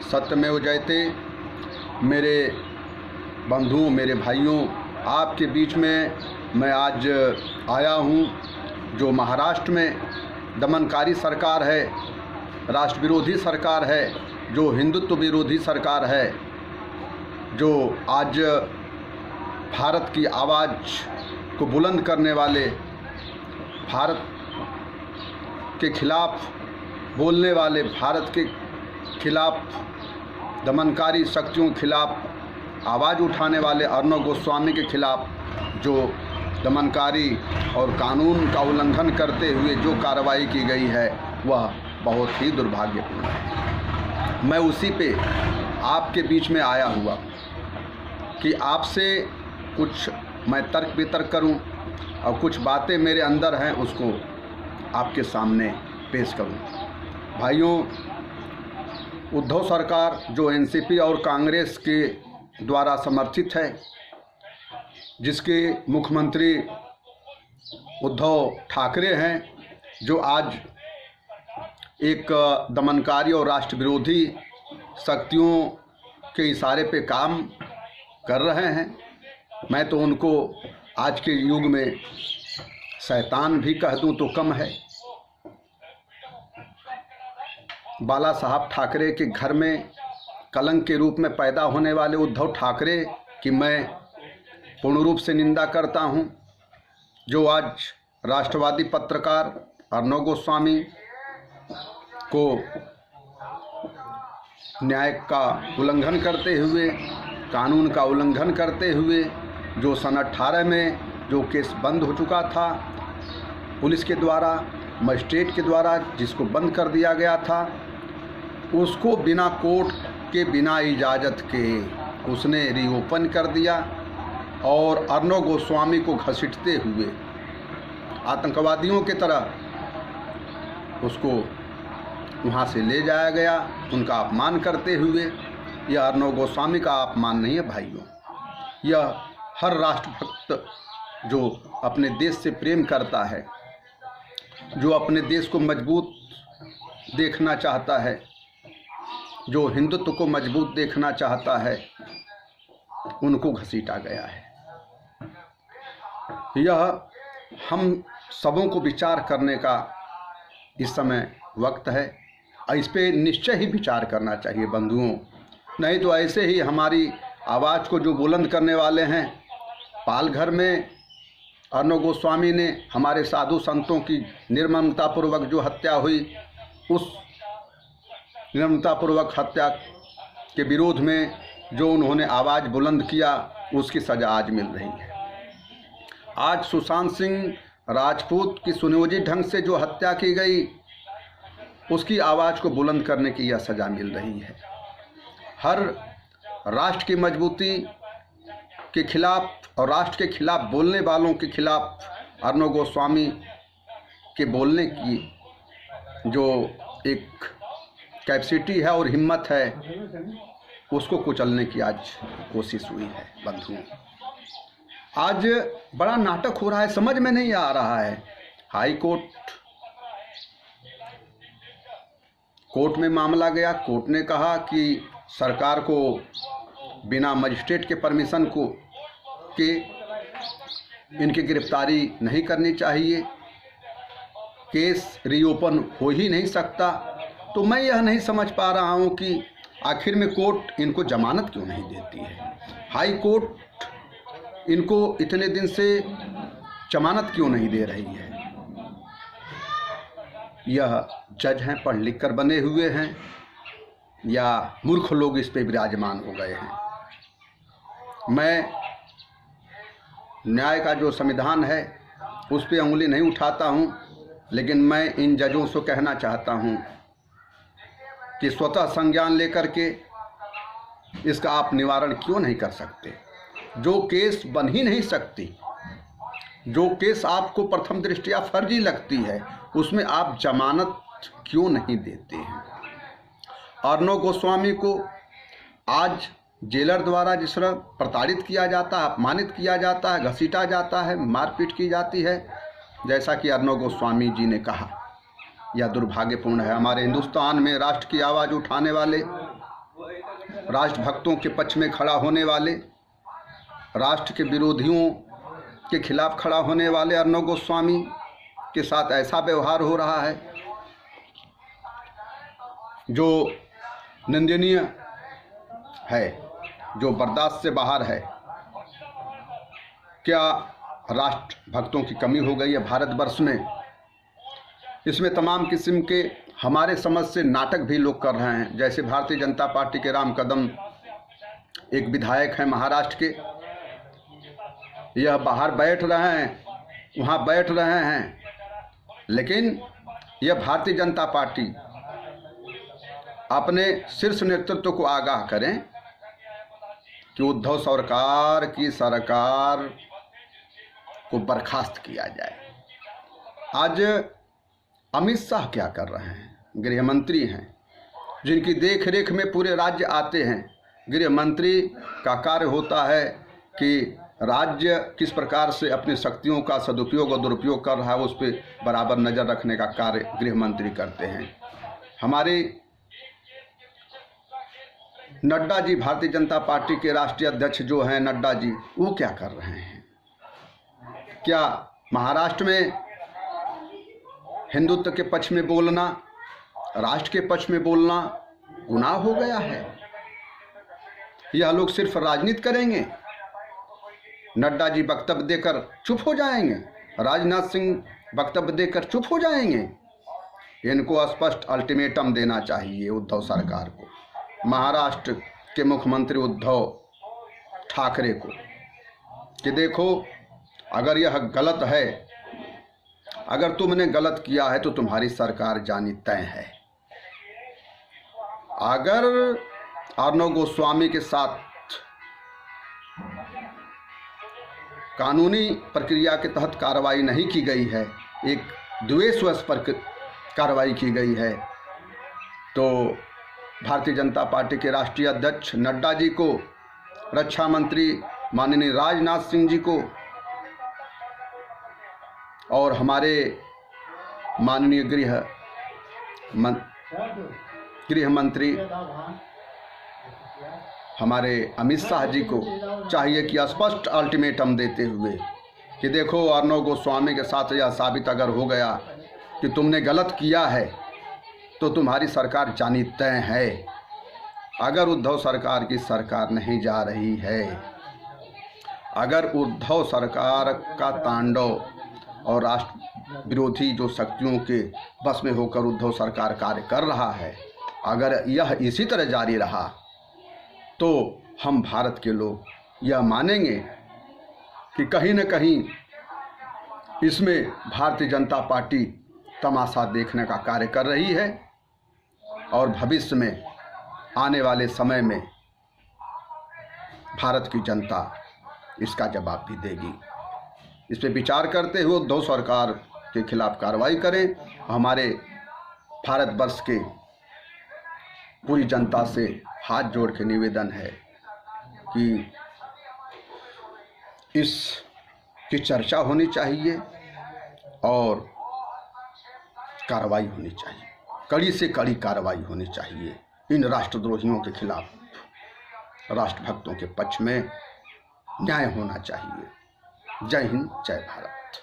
सत्यमेव जयते। मेरे बंधुओं, मेरे भाइयों, आपके बीच में मैं आज आया हूँ। जो महाराष्ट्र में दमनकारी सरकार है, राष्ट्र विरोधी सरकार है, जो हिंदुत्व विरोधी सरकार है, जो आज भारत की आवाज़ को बुलंद करने वाले, भारत के खिलाफ बोलने वाले, भारत के खिलाफ दमनकारी शक्तियों के खिलाफ आवाज़ उठाने वाले अर्णव गोस्वामी के खिलाफ जो दमनकारी और कानून का उल्लंघन करते हुए जो कार्रवाई की गई है वह बहुत ही दुर्भाग्यपूर्ण है। मैं उसी पे आपके बीच में आया हुआ कि आपसे कुछ मैं तर्क वितर्क करूं और कुछ बातें मेरे अंदर हैं उसको आपके सामने पेश करूं। भाइयों, उद्धव सरकार जो एनसीपी और कांग्रेस के द्वारा समर्थित है, जिसके मुख्यमंत्री उद्धव ठाकरे हैं, जो आज एक दमनकारी और राष्ट्र विरोधी शक्तियों के इशारे पे काम कर रहे हैं। मैं तो उनको आज के युग में शैतान भी कह दूं तो कम है। बाला साहब ठाकरे के घर में कलंक के रूप में पैदा होने वाले उद्धव ठाकरे की मैं पूर्ण रूप से निंदा करता हूं, जो आज राष्ट्रवादी पत्रकार अर्णव गोस्वामी को न्याय का उल्लंघन करते हुए, कानून का उल्लंघन करते हुए, जो सन 18 में जो केस बंद हो चुका था पुलिस के द्वारा, मजिस्ट्रेट के द्वारा, जिसको बंद कर दिया गया था, उसको बिना कोर्ट के, बिना इजाज़त के उसने रीओपन कर दिया और अर्णव गोस्वामी को घसीटते हुए आतंकवादियों की तरह उसको वहाँ से ले जाया गया, उनका अपमान करते हुए। यह अर्णव गोस्वामी का अपमान नहीं है भाइयों, यह हर राष्ट्रभक्त जो अपने देश से प्रेम करता है, जो अपने देश को मजबूत देखना चाहता है, जो हिंदुत्व को मजबूत देखना चाहता है, उनको घसीटा गया है। यह हम सबों को विचार करने का इस समय वक्त है। इस पे निश्चय ही विचार करना चाहिए बंधुओं, नहीं तो ऐसे ही हमारी आवाज़ को जो बुलंद करने वाले हैं, पालघर में अर्णव गोस्वामी ने हमारे साधु संतों की निर्ममतापूर्वक जो हत्या हुई, उस निर्ममतापूर्वक हत्या के विरोध में जो उन्होंने आवाज़ बुलंद किया, उसकी सज़ा आज मिल रही है। आज सुशांत सिंह राजपूत की सुनियोजित ढंग से जो हत्या की गई, उसकी आवाज़ को बुलंद करने की यह सज़ा मिल रही है। हर राष्ट्र की मजबूती के खिलाफ और राष्ट्र के खिलाफ बोलने वालों के खिलाफ अर्णव गोस्वामी के बोलने की जो एक कैपेसिटी है और हिम्मत है, उसको कुचलने की आज कोशिश हुई है बंधुओं। आज बड़ा नाटक हो रहा है, समझ में नहीं आ रहा है। हाई कोर्ट में मामला गया, कोर्ट ने कहा कि सरकार को बिना मजिस्ट्रेट के परमिशन को के इनकी गिरफ्तारी नहीं करनी चाहिए, केस रीओपन हो ही नहीं सकता। तो मैं यह नहीं समझ पा रहा हूं कि आखिर में कोर्ट इनको जमानत क्यों नहीं देती है। हाई कोर्ट इनको इतने दिन से जमानत क्यों नहीं दे रही है। यह जज हैं, पढ़ लिख कर बने हुए हैं, या मूर्ख लोग इस पे विराजमान हो गए हैं। मैं न्याय का जो संविधान है उस पे उंगली नहीं उठाता हूँ, लेकिन मैं इन जजों से कहना चाहता हूँ कि स्वतः संज्ञान लेकर के इसका आप निवारण क्यों नहीं कर सकते। जो केस बन ही नहीं सकती, जो केस आपको प्रथम दृष्टया फर्जी लगती है, उसमें आप जमानत क्यों नहीं देते हैं। अर्णव गोस्वामी को आज जेलर द्वारा जिस तरह प्रताड़ित किया जाता है, अपमानित किया जाता है, घसीटा जाता है, मारपीट की जाती है, जैसा कि अर्णव गोस्वामी जी ने कहा, यह दुर्भाग्यपूर्ण है। हमारे हिंदुस्तान में राष्ट्र की आवाज़ उठाने वाले राष्ट्रभक्तों के पक्ष में खड़ा होने वाले, राष्ट्र के विरोधियों के खिलाफ खड़ा होने वाले अर्णव गोस्वामी के साथ ऐसा व्यवहार हो रहा है जो निंदनीय है, जो बर्दाश्त से बाहर है। क्या राष्ट्रभक्तों की कमी हो गई है भारतवर्ष में? इसमें तमाम किस्म के हमारे समझ से नाटक भी लोग कर रहे हैं। जैसे भारतीय जनता पार्टी के राम कदम एक विधायक हैं महाराष्ट्र के, यह बाहर बैठ रहे हैं, वहाँ बैठ रहे हैं, लेकिन यह भारतीय जनता पार्टी अपने शीर्ष नेतृत्व को आगाह करें कि उद्धव सरकार की सरकार को बर्खास्त किया जाए। आज अमित शाह क्या कर रहे हैं? गृह मंत्री हैं, जिनकी देख रेख में पूरे राज्य आते हैं। गृह मंत्री का कार्य होता है कि राज्य किस प्रकार से अपनी शक्तियों का सदुपयोग और दुरुपयोग कर रहा है, उस पर बराबर नज़र रखने का कार्य गृह मंत्री करते हैं। हमारे नड्डा जी, भारतीय जनता पार्टी के राष्ट्रीय अध्यक्ष जो हैं नड्डा जी, वो क्या कर रहे हैं? क्या महाराष्ट्र में हिंदुत्व के पक्ष में बोलना, राष्ट्र के पक्ष में बोलना गुनाह हो गया है? यह लोग सिर्फ राजनीति करेंगे? नड्डा जी वक्तव्य देकर चुप हो जाएंगे, राजनाथ सिंह वक्तव्य देकर चुप हो जाएंगे? इनको स्पष्ट अल्टीमेटम देना चाहिए उद्धव सरकार को, महाराष्ट्र के मुख्यमंत्री उद्धव ठाकरे को, कि देखो अगर यह गलत है, अगर तुमने गलत किया है तो तुम्हारी सरकार जानी तय है। अगर अर्णव गोस्वामी के साथ कानूनी प्रक्रिया के तहत कार्रवाई नहीं की गई है, एक द्वेषवश पर कार्रवाई की गई है, तो भारतीय जनता पार्टी के राष्ट्रीय अध्यक्ष नड्डा जी को, रक्षा मंत्री माननीय राजनाथ सिंह जी को और हमारे माननीय गृह मंत्री हमारे अमित शाह जी को चाहिए कि स्पष्ट अल्टीमेटम देते हुए कि देखो अर्णव गोस्वामी के साथ यह साबित अगर हो गया कि तुमने गलत किया है तो तुम्हारी सरकार जानी तय है। अगर उद्धव सरकार की सरकार नहीं जा रही है, अगर उद्धव सरकार का तांडव और राष्ट्र विरोधी जो शक्तियों के बस में होकर उद्धव सरकार कार्य कर रहा है, अगर यह इसी तरह जारी रहा तो हम भारत के लोग यह मानेंगे कि कहीं न कहीं इसमें भारतीय जनता पार्टी तमाशा देखने का कार्य कर रही है और भविष्य में आने वाले समय में भारत की जनता इसका जवाब भी देगी। इस पर विचार करते हुए उद्धव सरकार के खिलाफ कार्रवाई करें। हमारे भारतवर्ष के पूरी जनता से हाथ जोड़ के निवेदन है कि इसकी चर्चा होनी चाहिए और कार्रवाई होनी चाहिए, कड़ी से कड़ी कार्रवाई होनी चाहिए। इन राष्ट्रद्रोहियों के खिलाफ राष्ट्रभक्तों के पक्ष में न्याय होना चाहिए। जय हिंद, जय भारत।